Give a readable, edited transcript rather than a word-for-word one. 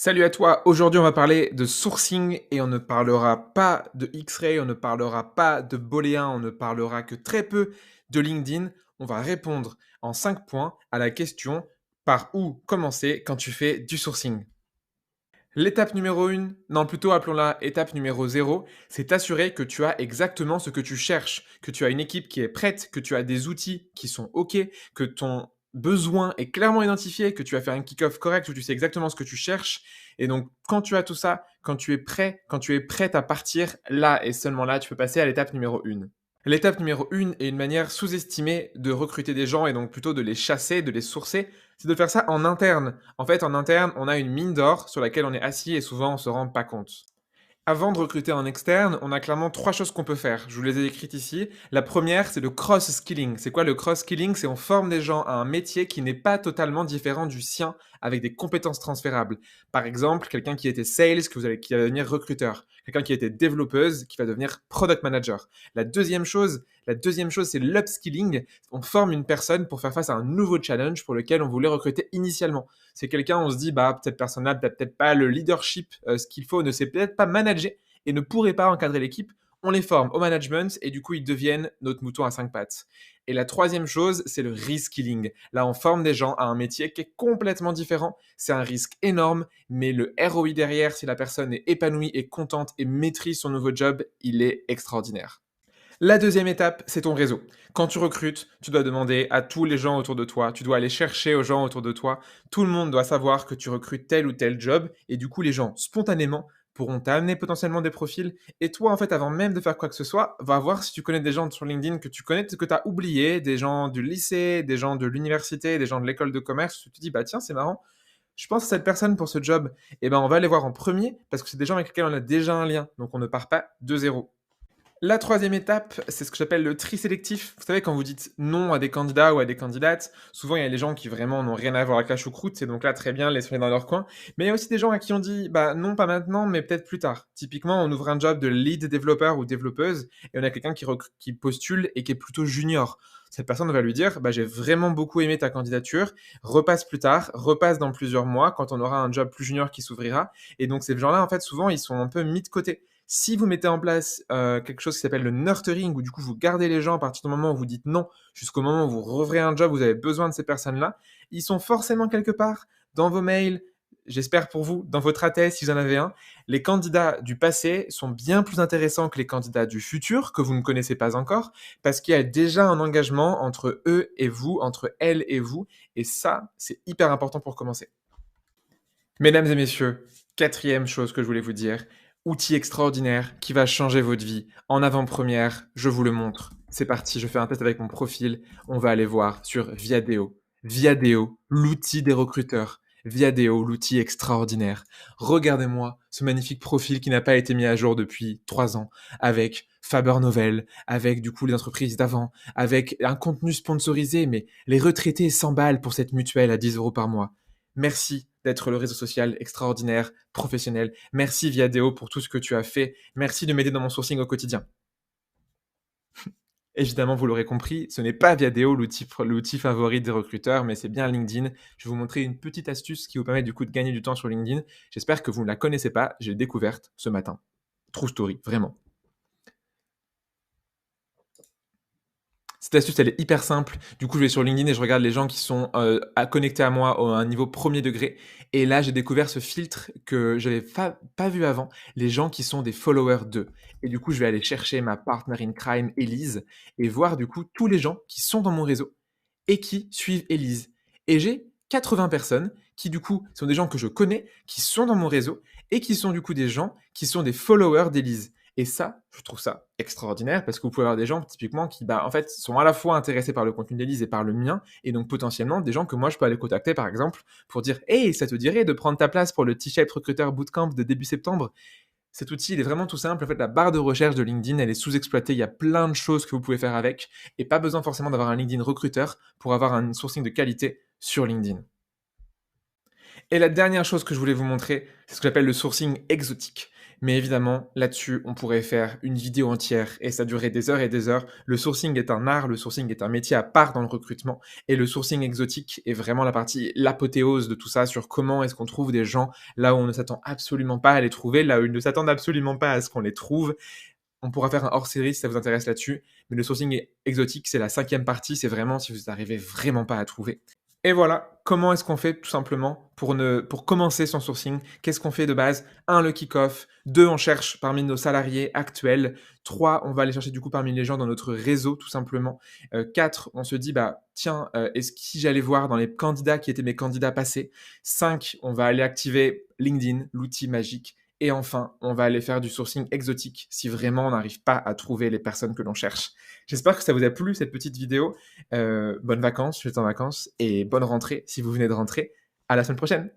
Salut à toi, aujourd'hui on va parler de sourcing et on ne parlera pas de X-Ray, on ne parlera pas de Boolean, on ne parlera que très peu de LinkedIn. On va répondre en 5 points à la question par où commencer quand tu fais du sourcing. L'étape numéro 1, non plutôt appelons-la étape numéro 0, c'est t'assurer que tu as exactement ce que tu cherches, que tu as une équipe qui est prête, que tu as des outils qui sont OK, que ton besoin est clairement identifié, que tu as fait un kick-off correct où tu sais exactement ce que tu cherches. Et donc, quand tu as tout ça, quand tu es prêt, quand tu es prête à partir, là et seulement là, tu peux passer à l'étape numéro 1. L'étape numéro 1 est une manière sous-estimée de recruter des gens et donc plutôt de les chasser, de les sourcer, c'est de faire ça en interne. En fait, en interne, on a une mine d'or sur laquelle on est assis et souvent on se rend pas compte. Avant de recruter en externe, on a clairement 3 choses qu'on peut faire. Je vous les ai écrites ici. La première, c'est le cross-skilling. C'est quoi le cross-skilling? C'est on forme des gens à un métier qui n'est pas totalement différent du sien, avec des compétences transférables. Par exemple, quelqu'un qui était sales, qui va devenir recruteur. Quelqu'un qui était développeuse, qui va devenir product manager. La deuxième chose, c'est l'upskilling. On forme une personne pour faire face à un nouveau challenge pour lequel on voulait recruter initialement. C'est quelqu'un, on se dit, bah, cette personne-là n'a peut-être pas le leadership, ce qu'il faut, ne sait peut-être pas manager et ne pourrait pas encadrer l'équipe. On les forme au management et du coup, ils deviennent notre mouton à 5 pattes. Et la troisième chose, c'est le reskilling. Là, on forme des gens à un métier qui est complètement différent. C'est un risque énorme, mais le ROI derrière, si la personne est épanouie et contente et maîtrise son nouveau job, il est extraordinaire. La deuxième étape, c'est ton réseau. Quand tu recrutes, tu dois demander à tous les gens autour de toi, tu dois aller chercher aux gens autour de toi. Tout le monde doit savoir que tu recrutes tel ou tel job et du coup, les gens, spontanément, pourront t'amener potentiellement des profils. Et toi, en fait, avant même de faire quoi que ce soit, va voir si tu connais des gens sur LinkedIn que tu connais, que tu as oublié, des gens du lycée, des gens de l'université, des gens de l'école de commerce. Tu te dis, bah tiens, c'est marrant, je pense à cette personne pour ce job. Et ben, on va les voir en premier parce que c'est des gens avec lesquels on a déjà un lien. Donc, on ne part pas de zéro. La troisième étape, c'est ce que j'appelle le tri sélectif. Vous savez, quand vous dites non à des candidats ou à des candidates, souvent il y a les gens qui vraiment n'ont rien à voir avec la choucroute, et donc là, très bien, laissez-les dans leur coin. Mais il y a aussi des gens à qui on dit, bah non, pas maintenant, mais peut-être plus tard. Typiquement, on ouvre un job de lead développeur ou développeuse, et on a quelqu'un qui postule et qui est plutôt junior. Cette personne va lui dire, bah j'ai vraiment beaucoup aimé ta candidature, repasse plus tard, repasse dans plusieurs mois, quand on aura un job plus junior qui s'ouvrira. Et donc ces gens-là, en fait, souvent, ils sont un peu mis de côté. Si vous mettez en place quelque chose qui s'appelle le nurturing, où du coup vous gardez les gens à partir du moment où vous dites non, jusqu'au moment où vous rouvrez un job, vous avez besoin de ces personnes-là, ils sont forcément quelque part dans vos mails, j'espère pour vous, dans votre ATS si vous en avez un. Les candidats du passé sont bien plus intéressants que les candidats du futur, que vous ne connaissez pas encore, parce qu'il y a déjà un engagement entre eux et vous, entre elles et vous, et ça, c'est hyper important pour commencer. Mesdames et messieurs, quatrième chose que je voulais vous dire, outil extraordinaire qui va changer votre vie. En avant-première, je vous le montre. C'est parti, je fais un test avec mon profil. On va aller voir sur Viadeo. Viadeo, l'outil des recruteurs. Viadeo, l'outil extraordinaire. Regardez-moi ce magnifique profil qui n'a pas été mis à jour depuis 3 ans, avec Faber Novel, avec du coup les entreprises d'avant, avec un contenu sponsorisé, mais les retraités s'emballent pour cette mutuelle à 10 euros par mois. Merci d'être le réseau social extraordinaire, professionnel. Merci Viadeo pour tout ce que tu as fait. Merci de m'aider dans mon sourcing au quotidien. Évidemment, vous l'aurez compris, ce n'est pas Viadeo l'outil favori des recruteurs, mais c'est bien LinkedIn. Je vais vous montrer une petite astuce qui vous permet du coup de gagner du temps sur LinkedIn. J'espère que vous ne la connaissez pas, j'ai découverte ce matin. True story, vraiment. Cette astuce, elle est hyper simple. Du coup, je vais sur LinkedIn et je regarde les gens qui sont connectés à moi à un niveau premier degré. Et là, j'ai découvert ce filtre que je n'avais pas vu avant, les gens qui sont des followers d'eux. Et du coup, je vais aller chercher ma partner in crime, Elise, et voir du coup tous les gens qui sont dans mon réseau et qui suivent Elise. Et j'ai 80 personnes qui du coup sont des gens que je connais, qui sont dans mon réseau et qui sont du coup des gens qui sont des followers d'Elise. Et ça, je trouve ça extraordinaire parce que vous pouvez avoir des gens typiquement qui, bah, en fait, sont à la fois intéressés par le contenu d'Elise et par le mien, et donc potentiellement des gens que moi je peux aller contacter par exemple pour dire, hey, ça te dirait de prendre ta place pour le T-Shaped Recruiter Bootcamp de début septembre? Cet outil, il est vraiment tout simple. En fait, la barre de recherche de LinkedIn, elle est sous-exploitée. Il y a plein de choses que vous pouvez faire avec, et pas besoin forcément d'avoir un LinkedIn recruteur pour avoir un sourcing de qualité sur LinkedIn. Et la dernière chose que je voulais vous montrer, c'est ce que j'appelle le sourcing exotique. Mais évidemment, là-dessus, on pourrait faire une vidéo entière et ça durerait des heures et des heures. Le sourcing est un art, le sourcing est un métier à part dans le recrutement et le sourcing exotique est vraiment la partie, l'apothéose de tout ça sur comment est-ce qu'on trouve des gens là où on ne s'attend absolument pas à les trouver, là où ils ne s'attendent absolument pas à ce qu'on les trouve. On pourra faire un hors-série si ça vous intéresse là-dessus, mais le sourcing exotique, c'est la 5e partie, c'est vraiment si vous n'arrivez vraiment pas à trouver. Et voilà, comment est-ce qu'on fait tout simplement pour commencer son sourcing? Qu'est-ce qu'on fait de base? 1, le kick-off. 2, on cherche parmi nos salariés actuels. 3, on va aller chercher du coup parmi les gens dans notre réseau tout simplement. 4, on se dit: «Bah, tiens, est-ce si j'allais voir dans les candidats qui étaient mes candidats passés?» 5, on va aller activer LinkedIn, l'outil magique. Et enfin, on va aller faire du sourcing exotique si vraiment on n'arrive pas à trouver les personnes que l'on cherche. J'espère que ça vous a plu cette petite vidéo. Bonnes vacances, je suis en vacances et bonne rentrée si vous venez de rentrer. À la semaine prochaine.